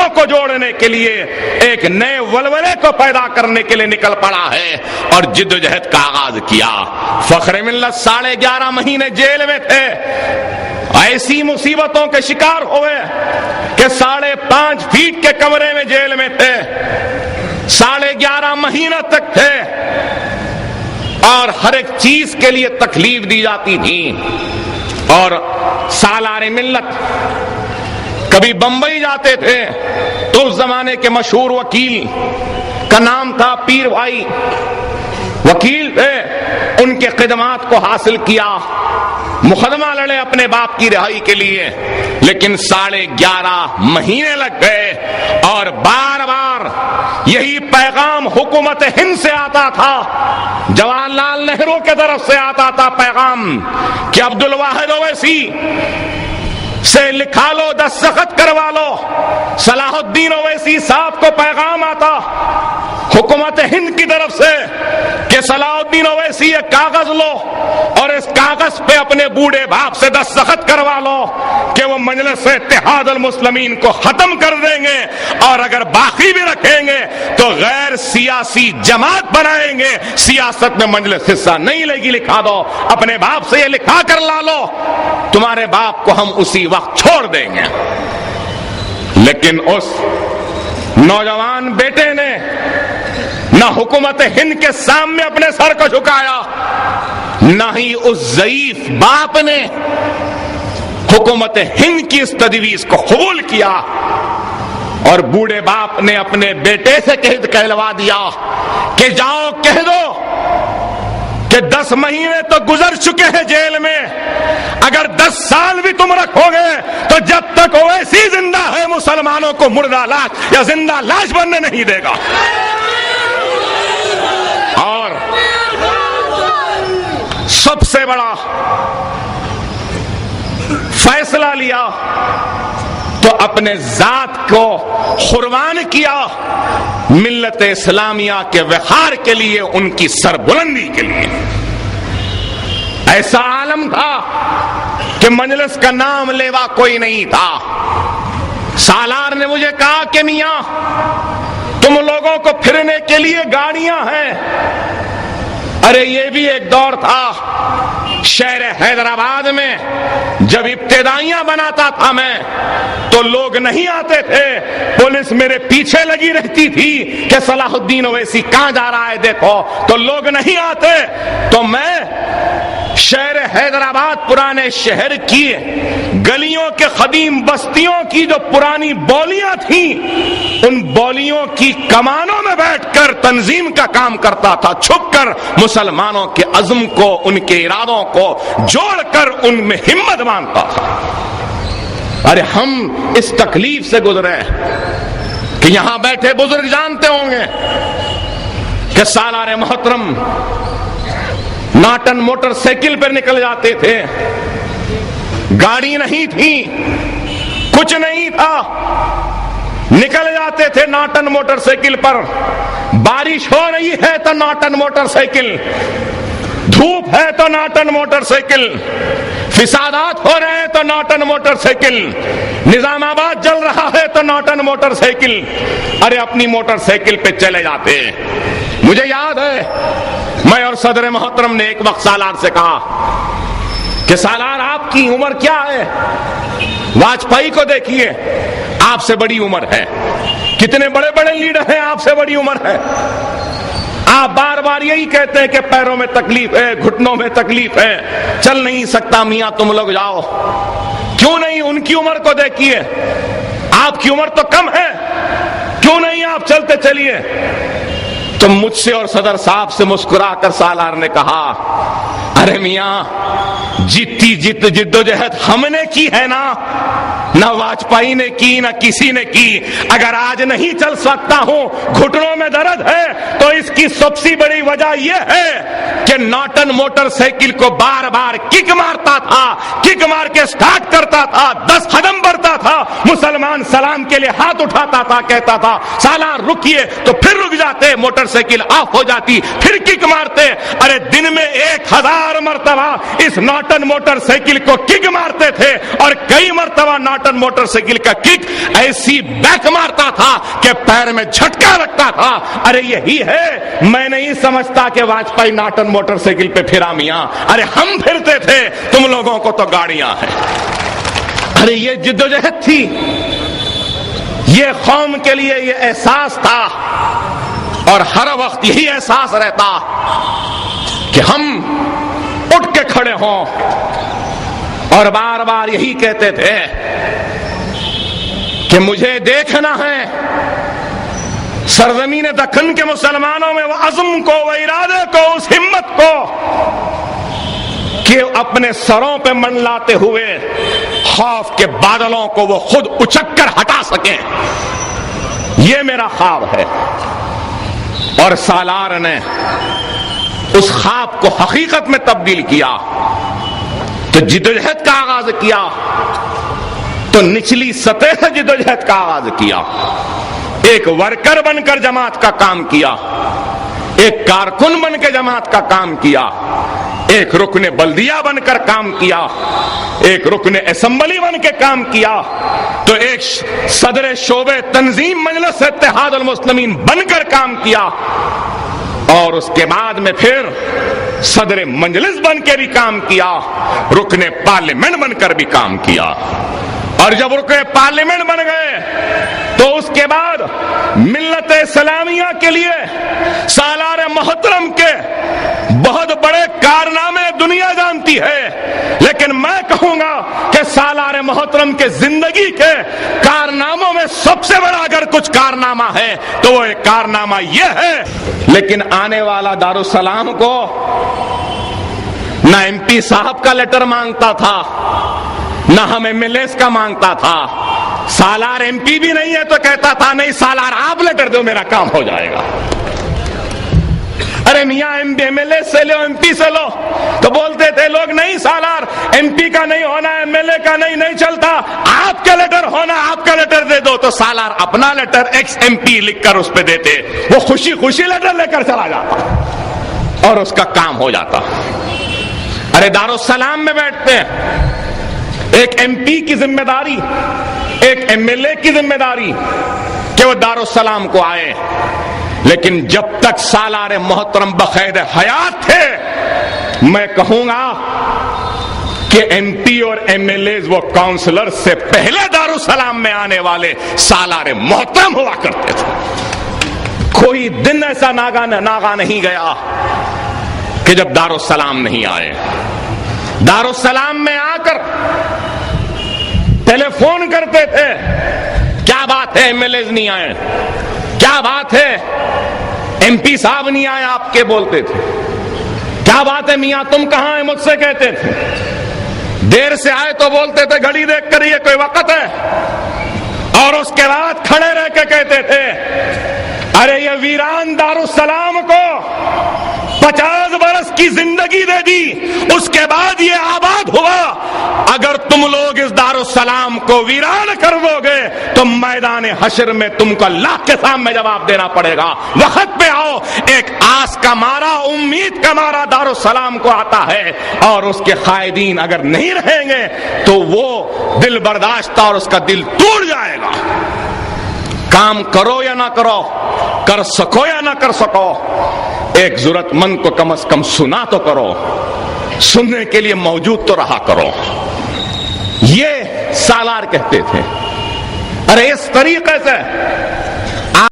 نسلوں کو جوڑنے کے لیے ایک نئے ولولے کو پیدا کرنے کے لیے نکل پڑا ہے اور جدوجہد کا آغاز کیا۔ فخر ملت 11.5 مہینے جیل میں تھے، ایسی مصیبتوں کے شکار ہوئے کہ 5.5 فیٹ کے کمرے میں جیل میں تھے، 11.5 مہینہ تک تھے، اور ہر ایک چیز کے لیے تکلیف دی جاتی تھی۔ اور سالار ملت کبھی بمبئی جاتے تھے تو اس زمانے کے مشہور وکیل کا نام تھا پیر بھائی، وکیل تھے، ان کے خدمات کو حاصل کیا، مقدمہ لڑے اپنے باپ کی رہائی کے لیے، لیکن 11.5 مہینے لگ گئے اور بار بار یہی پیغام حکومت ہند سے آتا تھا، جواہر لال نہرو کے طرف سے آتا تھا پیغام کہ عبد الواحد اویسی سے لکھا لو، دستخط کروا لو۔ صلاح الدین اویسی صاحب کو پیغام آتا حکومت ہند کی طرف سے کہ صلاح الدین اویسی یہ کاغذ لو اور اس کاغذ پہ اپنے بوڑھے باپ سے دستخط کروا لو کہ وہ مجلس اتحاد المسلمین کو ختم کر دیں گے، اور اگر باقی بھی رکھیں گے تو غیر سیاسی جماعت بنائیں گے، سیاست میں مجلس حصہ نہیں لے گی، لکھا دو، اپنے باپ سے یہ لکھا کر لا لو، تمہارے باپ کو ہم اسی وقت چھوڑ دیں گے۔ لیکن اس نوجوان بیٹے نے نہ حکومت ہند کے سامنے اپنے سر کو جھکایا، نہ ہی اس ضعیف باپ نے حکومت ہند کی اس تجویز کو قبول کیا، اور بوڑھے باپ نے اپنے بیٹے سے کہلوا دیا کہ جاؤ کہہ دو کہ 10 مہینے تو گزر چکے ہیں جیل میں، اگر 10 سال بھی تم رکھو گے تو جب تک اویسی زندہ ہے مسلمانوں کو مردہ لاش یا زندہ لاش بننے نہیں دے گا۔ اور سب سے بڑا فیصلہ لیا تو اپنے ذات کو قربان کیا ملت اسلامیہ کے وقار کے لیے، ان کی سربلندی کے لیے۔ ایسا عالم تھا کہ مجلس کا نام لیوا کوئی نہیں تھا۔ سالار نے مجھے کہا کہ میاں تم لوگوں کو پھرنے کے لیے گاڑیاں ہیں، ارے یہ بھی ایک دور تھا شہر حیدرآباد میں جب ابتدائیاں بناتا تھا میں تو لوگ نہیں آتے تھے، پولیس میرے پیچھے لگی رہتی تھی کہ صلاح الدین اویسی کہاں جا رہا ہے دیکھو، تو لوگ نہیں آتے، تو میں شہر حیدرآباد پرانے شہر کی گلیوں کے قدیم بستیوں کی جو پرانی بولیاں تھیں، ان بولیوں کی کمانوں میں بیٹھ کر تنظیم کا کام کرتا تھا، چھپ کر مسلمانوں کے عزم کو، ان کے ارادوں کو جوڑ کر ان میں ہمت باندھتا تھا۔ ارے ہم اس تکلیف سے گزرے کہ یہاں بیٹھے بزرگ جانتے ہوں گے کہ سالار محترم ناٹن موٹر سائیکل پر نکل جاتے تھے، گاڑی نہیں تھی، کچھ نہیں تھا، نکل جاتے تھے ناٹن موٹر سائیکل پر، بارش ہو رہی ہے تو ناٹن موٹر سائیکل، دھوپ ہے تو ناٹن موٹر سائیکل، فسادات ہو رہے ہیں تو ناٹن موٹر سائیکل، نظام آباد جل رہا ہے تو ناٹن موٹر سائیکل، ارے اپنی موٹر سائیکل پہ چلے جاتے۔ مجھے یاد ہے میں اور صدر محترم نے ایک وقت سالار سے کہا کہ سالار آپ کی عمر کیا ہے؟ واجپئی کو دیکھیے، آپ سے بڑی عمر ہے، کتنے بڑے بڑے لیڈر ہیں، آپ سے بڑی عمر ہے، آپ بار بار یہی کہتے ہیں کہ پیروں میں تکلیف ہے، گھٹنوں میں تکلیف ہے، چل نہیں سکتا، میاں تم لوگ جاؤ، کیوں نہیں ان کی عمر کو دیکھیے، آپ کی عمر تو کم ہے، کیوں نہیں آپ چلتے چلیے؟ تو مجھ سے اور صدر صاحب سے مسکرا کر سالار نے کہا، ارے میاں جتنی جدوجہد ہم نے کی ہے نا، نہ واجپئی نے کی نہ کسی نے کی، اگر آج نہیں چل سکتا ہوں، گھٹنوں میں درد ہے، تو اس کی سب سے بڑی وجہ یہ ہے کہ ناٹن موٹر سائیکل کو بار بار کک مارتا تھا، کک مار کے سٹارٹ کرتا تھا، 10 قدم بڑھتا تھا، مسلمان سلام کے لیے ہاتھ اٹھاتا تھا، کہتا تھا سالار رکیے تو پھر رک جاتے, موٹر سائیکل آف ہو جاتی, پھر کک مارتے. ارے دن میں 1000 مرتبہ اس ناٹن موٹر سائیکل کو کک مارتے تھے, اور کئی مرتبہ ناٹن موٹر سائیکل کا کک ایسی بیک مارتا تھا کہ پیر میں جھٹکا لگتا تھا. ارے یہی ہے, میں نہیں سمجھتا کہ واجپئی ناٹن موٹر سائیکل پہ پھرا میاں. ارے ہم پھرتے تھے, تم لوگوں کو تو گاڑیاں ہیں. ارے یہ جدوجہد تھی, یہ قوم کے لیے یہ احساس تھا, اور ہر وقت یہی احساس رہتا کہ ہم اٹھ کے کھڑے ہوں, اور بار بار یہی کہتے تھے کہ مجھے دیکھنا ہے سرزمین دکن کے مسلمانوں میں وہ عزم کو, وہ ارادے کو, اس ہمت کو کہ اپنے سروں پہ منڈلاتے ہوئے خوف کے بادلوں کو وہ خود اچک کر ہٹا سکیں. یہ میرا خواب ہے. اور سالار نے اس خواب کو حقیقت میں تبدیل کیا. تو جدوجہد کا آغاز کیا, تو نچلی سطح سے جدوجہد کا آغاز کیا. ایک ورکر بن کر جماعت کا کام کیا, ایک کارکن بن کے جماعت کا کام کیا, ایک رکن بلدیہ بن کر کام کیا, ایک رکن اسمبلی بن کے کام کیا, تو ایک صدر شعبہ تنظیم مجلس اتحاد المسلمین بن کر کام کیا, اور اس کے بعد میں پھر صدر مجلس بن کے بھی کام کیا, رکن پارلیمنٹ بن کر بھی کام کیا. اور جب رکن پارلیمنٹ بن گئے تو اس کے بعد ملت اسلامیہ کے لیے سالار محترم کے بہت بڑے کارنامے دنیا جانتی ہے, لیکن میں کہوں گا کہ سالار محترم کے زندگی کے کارناموں میں سب سے بڑا اگر کچھ کارنامہ ہے تو وہ ایک کارنامہ یہ ہے. لیکن آنے والا دارالسلام کو نہ ایم پی صاحب کا لیٹر مانگتا تھا, نہ ہم ایم ایل ایز کا مانگتا تھا. سالار ایم پی بھی نہیں ہے تو کہتا تھا نہیں سالار آپ لیٹر دو میرا کام ہو جائے گا. ارے میاں ایم ایل اے سے لو, ایم پی سے لو, تو بولتے تھے لوگ نہیں سالار ایم پی کا نہیں ہونا, ایم ایل اے کا نہیں چلتا, آپ کا لیٹر ہونا, آپ کا لیٹر دے دو. تو سالار اپنا لیٹر ایکس ایم پی لکھ کر اس پہ دیتے, وہ خوشی خوشی لیٹر لے کر چلا جاتا اور اس کا کام ہو جاتا. ارے دارالسلام میں بیٹھتے ہیں, ایک ایم پی کی ذمہ داری, ایک ایم ایل اے کی ذمہ داری کہ وہ دارالسلام کو آئے, لیکن جب تک سالار محترم بقید حیات تھے میں کہوں گا کہ ایم پی اور ایم ایل ایز وہ کاؤنسلر سے پہلے دارالسلام میں آنے والے سالار محترم ہوا کرتے تھے. کوئی دن ایسا ناگا نہیں گیا کہ جب دارالسلام نہیں آئے. دارالسلام میں آ کر ٹیلی فون کرتے تھے, کیا بات ہے ایم ایل ایز نہیں آئے, کیا بات ہے ایم پی صاحب نہیں آئے آپ کے, بولتے تھے کیا بات ہے میاں تم کہاں ہیں, مجھ سے کہتے تھے. دیر سے آئے تو بولتے تھے گھڑی دیکھ کر یہ کوئی وقت ہے, اور اس کے بعد کھڑے رہ کے کہتے تھے ارے یہ ویران دارالسلام کو 50 برس کی زندگی دے دی, اس کے بعد یہ آباد ہوا. اگر تم لوگ اس دارالسلام کو ویران کر دو گے تو میدان حشر میں تم کو اللہ کے سامنے جواب دینا پڑے گا. وقت پہ آؤ. ایک آس کا مارا, امید کا مارا دارالسلام کو آتا ہے, اور اس کے قائدین اگر نہیں رہیں گے تو وہ دل برداشتہ اور اس کا دل ٹوٹ جائے گا. کام کرو یا نہ کرو, کر سکو یا نہ کر سکو, ایک ضرورت مند کو کم از کم سنا تو کرو, سننے کے لیے موجود تو رہا کرو. یہ سالار کہتے تھے. ارے اس طریقے سے